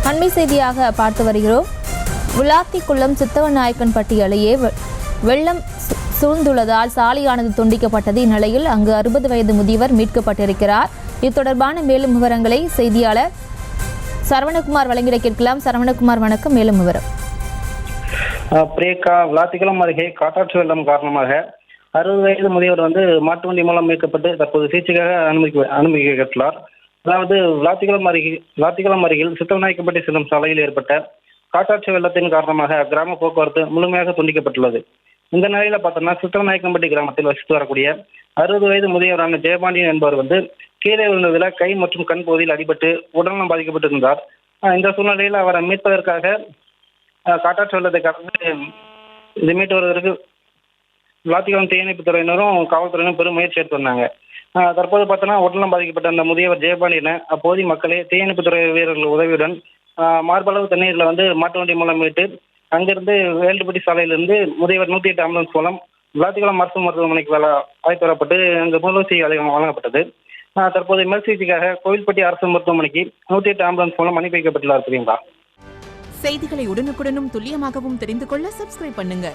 அண்மை செய்தியாக பார்த்து வருகிறோம். விளாத்திக்குளம் சித்தவநாயக்கன்பட்டி அலையே வெள்ளம் சூழ்ந்துள்ளதால் சாலையானது துண்டிக்கப்பட்டது. இந்நிலையில் அங்கு 60 வயது முதியவர் மீட்கப்பட்டிருக்கிறார். இது தொடர்பான மேலும் விவரங்களை செய்தியாளர் சரவணகுமார் வழங்கிட கேட்கலாம். சரவணகுமார், வணக்கம். மேலும் விவரம். பிரேக்கா, விளாத்திக்குளம் அருகே காட்டாற்று வெள்ளம் காரணமாக 60 வயது முதியவர் மாட்டு வண்டி மூலம் மீட்கப்பட்டு தற்போது சிகிச்சைக்காக அனுமதிக்கப்பட்டுள்ளார். அதாவது விளாத்திக்குளம் அருகில் சித்தவநாயக்கன்பட்டி செல்லும் சாலையில் ஏற்பட்ட காட்டாற்று வெள்ளத்தின் காரணமாக கிராம போக்குவரத்து முழுமையாக துண்டிக்கப்பட்டுள்ளது. இந்த நிலையில பார்த்தோம்னா சித்தவநாயக்கன்பட்டி கிராமத்தில் வசித்து வரக்கூடிய 60 வயது முதியவரான ஜெயபாண்டியன் என்பவர் கீழே விழுந்ததில் கை மற்றும் கண் பகுதியில் அடிபட்டு உடல்நலம் பாதிக்கப்பட்டிருந்தார். இந்த சூழ்நிலையில் அவரை மீட்பதற்காக காட்டாற்று வெள்ளத்தை கடந்து இது மீட்டு வருவதற்கு விளாத்திக்குளம் தீயணைப்பு துறையினரும் காவல்துறையினரும் பெரும் முயற்சி எடுத்து வந்தாங்க. தற்போது பார்த்தோன்னா உடல்நலம் பாதிக்கப்பட்ட அந்த முதியவர் ஜெயபாண்டியனை அப்போதைய மக்களே தீயணைப்பு துறை வீரர்கள் உதவியுடன் மார்பளவு தண்ணீரில் மாட்டு வண்டி மூலம் மீட்டு அங்கிருந்து வேல்டுபட்டி சாலையிலிருந்து முதியவர் 108 ஆம்புலன்ஸ் மூலம் விளாத்திக்குளம் அரசு மருத்துவமனைக்கு அழைத்து வரப்பட்டு அங்கு முதல் சிகிச்சை வழங்கப்பட்டது. தற்போது மேல் சிகிச்சைக்காக கோவில்பட்டி அரசு மருத்துவமனைக்கு 108 ஆம்புலன்ஸ் மூலம் அனுப்பி வைக்கப்பட்டுள்ளார். செய்திகளை உடனுக்குடனும் துல்லியமாகவும் தெரிந்து கொள்ள சப்ஸ்கிரைப் பண்ணுங்க.